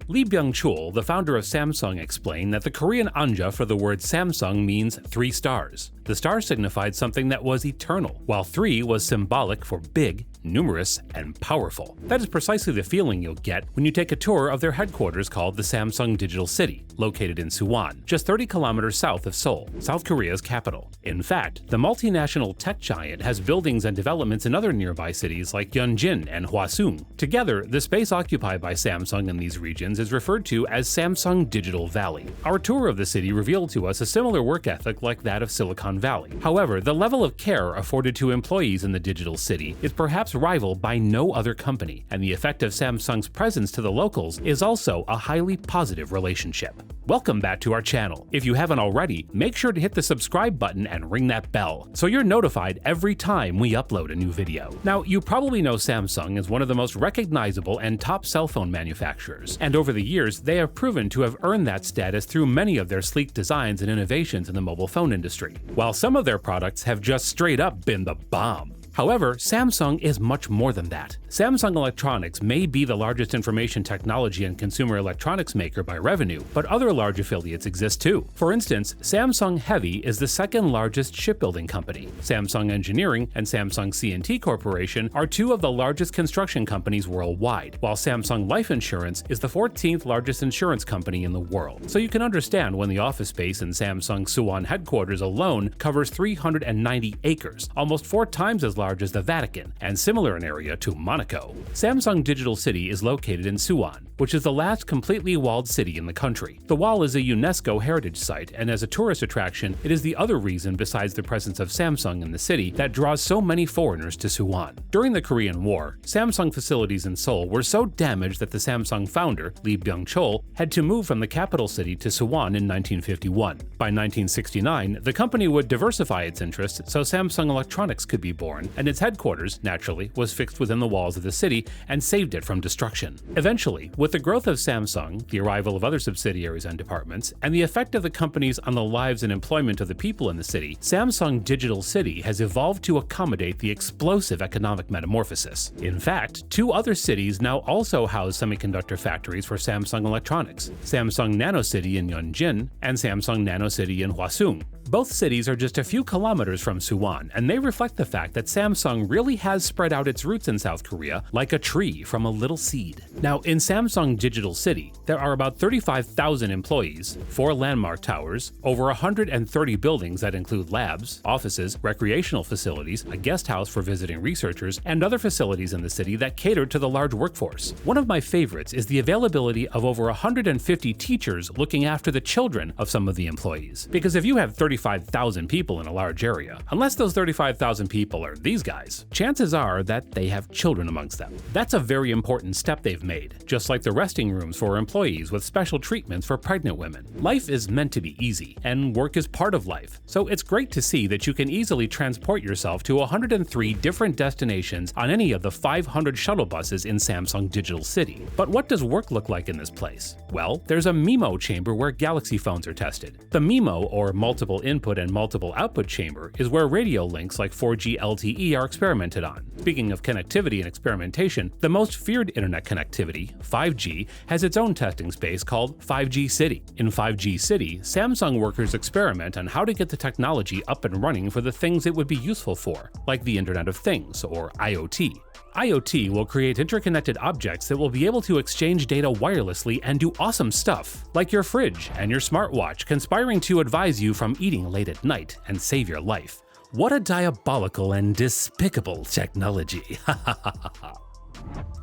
Lee Byung-chul, the founder of Samsung, explained that the Korean anja for the word Samsung means 3 stars. The star signified something that was eternal, while 3 was symbolic for big, numerous, and powerful. That is precisely the feeling you'll get when you take a tour of their headquarters called the Samsung Digital City, located in Suwon, just 30 kilometers south of Seoul, South Korea's capital. In fact, the multinational tech giant has buildings and developments in other nearby cities like Yeonjin and Hwaseong. Together, the space occupied by Samsung in these regions is referred to as Samsung Digital Valley. Our tour of the city revealed to us a similar work ethic like that of Silicon Valley. However, the level of care afforded to employees in the digital city is perhaps rivaled by no other company, and the effect of Samsung's presence to the locals is also a highly positive relationship. Welcome back to our channel. If you haven't already, make sure to hit the subscribe button and ring that bell so you're notified every time we upload a new video. Now, you probably know Samsung is one of the most recognizable and top cell phone manufacturers, and over the years they have proven to have earned that status through many of their sleek designs and innovations in the mobile phone industry, while some of their products have just straight up been the bomb. However, Samsung is much more than that. Samsung Electronics may be the largest information technology and consumer electronics maker by revenue, but other large affiliates exist too. For instance, Samsung Heavy is the second largest shipbuilding company. Samsung Engineering and Samsung C&T Corporation are 2 of the largest construction companies worldwide, while Samsung Life Insurance is the 14th largest insurance company in the world. So you can understand when the office space in Samsung Suwon headquarters alone covers 390 acres, almost 4 times as large as the Vatican, and similar in area to Monaco. Samsung Digital City is located in Suwon, which is the last completely walled city in the country. The wall is a UNESCO heritage site, and as a tourist attraction, it is the other reason besides the presence of Samsung in the city that draws so many foreigners to Suwon. During the Korean War, Samsung facilities in Seoul were so damaged that the Samsung founder, Lee Byung-chul, had to move from the capital city to Suwon in 1951. By 1969, the company would diversify its interests so Samsung Electronics could be born, and its headquarters, naturally, was fixed within the walls of the city and saved it from destruction. Eventually, with the growth of Samsung, the arrival of other subsidiaries and departments, and the effect of the companies on the lives and employment of the people in the city, Samsung Digital City has evolved to accommodate the explosive economic metamorphosis. In fact, 2 other cities now also house semiconductor factories for Samsung Electronics, Samsung Nano City in Yeonjin and Samsung Nano City in Hwaseong. Both cities are just a few kilometers from Suwon, and they reflect the fact that Samsung really has spread out its roots in South Korea like a tree from a little seed. Now, in Samsung Digital City, there are about 35,000 employees, 4 landmark towers, over 130 buildings that include labs, offices, recreational facilities, a guest house for visiting researchers, and other facilities in the city that cater to the large workforce. One of my favorites is the availability of over 150 teachers looking after the children of some of the employees. Because if you have 35,000 people in a large area, unless those 35,000 people are these guys, chances are that they have children amongst them. That's a very important step they've made, just like the resting rooms for employees with special treatments for pregnant women. Life is meant to be easy, and work is part of life, so it's great to see that you can easily transport yourself to 103 different destinations on any of the 500 shuttle buses in Samsung Digital City. But what does work look like in this place? Well, there's a MIMO chamber where Galaxy phones are tested. The MIMO, or multiple input and multiple output chamber, is where radio links like 4G LTE are experimented on. Speaking of connectivity and experimentation, the most feared internet connectivity, 5G, has its own testing space called 5G City. In 5G City, Samsung workers experiment on how to get the technology up and running for the things it would be useful for, like the Internet of Things, or IoT. IoT will create interconnected objects that will be able to exchange data wirelessly and do awesome stuff, like your fridge and your smartwatch conspiring to advise you from eating late at night and save your life. What a diabolical and despicable technology.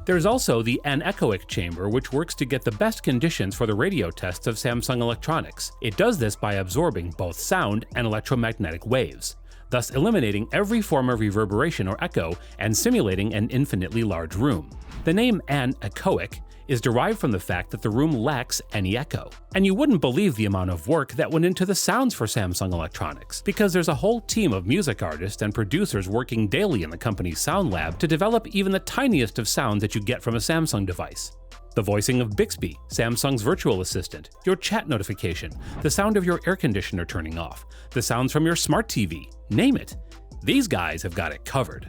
There's also the anechoic chamber, which works to get the best conditions for the radio tests of Samsung Electronics. It does this by absorbing both sound and electromagnetic waves, thus eliminating every form of reverberation or echo and simulating an infinitely large room. The name anechoic is derived from the fact that the room lacks any echo. And you wouldn't believe the amount of work that went into the sounds for Samsung Electronics, because there's a whole team of music artists and producers working daily in the company's sound lab to develop even the tiniest of sounds that you get from a Samsung device. The voicing of Bixby, Samsung's virtual assistant, your chat notification, the sound of your air conditioner turning off, the sounds from your smart TV, name it. These guys have got it covered.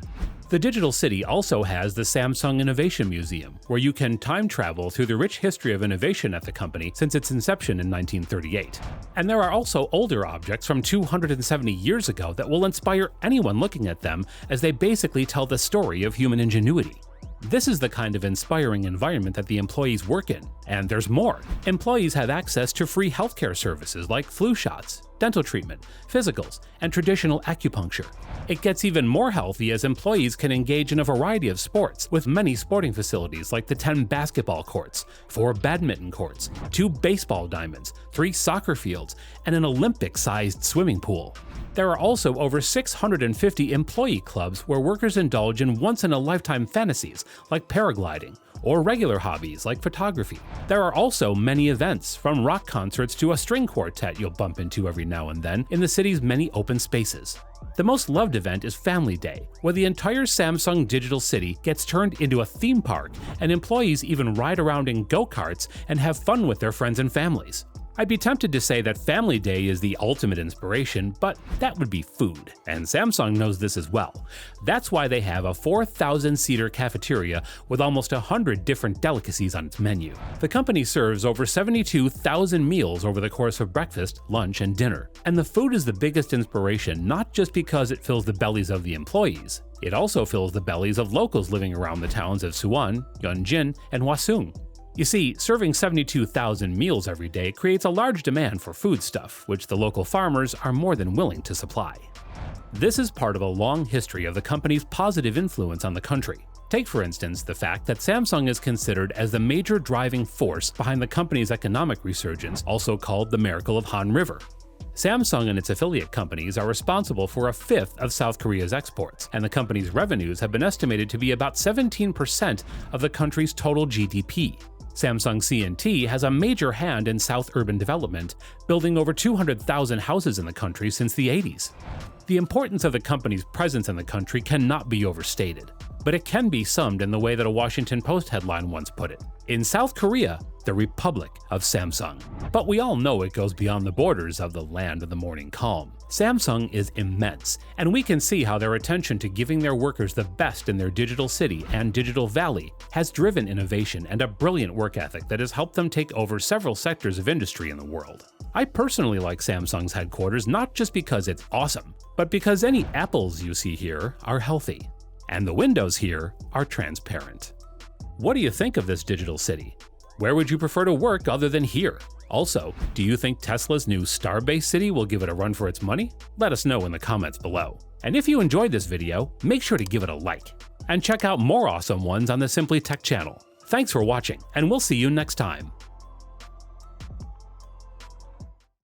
The digital city also has the Samsung Innovation Museum, where you can time travel through the rich history of innovation at the company since its inception in 1938. And there are also older objects from 270 years ago that will inspire anyone looking at them, as they basically tell the story of human ingenuity. This is the kind of inspiring environment that the employees work in. And there's more. Employees have access to free healthcare services like flu shots, dental treatment, physicals, and traditional acupuncture. It gets even more healthy as employees can engage in a variety of sports, with many sporting facilities like the 10 basketball courts, 4 badminton courts, 2 baseball diamonds, 3 soccer fields, and an Olympic-sized swimming pool. There are also over 650 employee clubs where workers indulge in once-in-a-lifetime fantasies like paragliding, or regular hobbies like photography. There are also many events, from rock concerts to a string quartet you'll bump into every now and then in the city's many open spaces. The most loved event is Family Day, where the entire Samsung Digital City gets turned into a theme park, and employees even ride around in go-karts and have fun with their friends and families. I'd be tempted to say that Family Day is the ultimate inspiration, but that would be food, and Samsung knows this as well. That's why they have a 4,000-seater cafeteria with almost 100 different delicacies on its menu. The company serves over 72,000 meals over the course of breakfast, lunch, and dinner. And the food is the biggest inspiration, not just because it fills the bellies of the employees. It also fills the bellies of locals living around the towns of Suwon, Yeonjin, and Hwaseong. You see, serving 72,000 meals every day creates a large demand for foodstuff, which the local farmers are more than willing to supply. This is part of a long history of the company's positive influence on the country. Take, for instance, the fact that Samsung is considered as the major driving force behind the company's economic resurgence, also called the Miracle of Han River. Samsung and its affiliate companies are responsible for a fifth of South Korea's exports, and the company's revenues have been estimated to be about 17% of the country's total GDP. Samsung C&T has a major hand in South urban development, building over 200,000 houses in the country since the 80s. The importance of the company's presence in the country cannot be overstated, but it can be summed in the way that a Washington Post headline once put it: in South Korea, the Republic of Samsung. But we all know it goes beyond the borders of the land of the morning calm. Samsung is immense, and we can see how their attention to giving their workers the best in their digital city and digital valley has driven innovation and a brilliant work ethic that has helped them take over several sectors of industry in the world. I personally like Samsung's headquarters not just because it's awesome, but because any apples you see here are healthy, and the windows here are transparent. What do you think of this digital city? Where would you prefer to work other than here? Also, do you think Tesla's new star-based city will give it a run for its money? Let us know in the comments below. And if you enjoyed this video, make sure to give it a like. And check out more awesome ones on the Simply Tech channel. Thanks for watching, and we'll see you next time.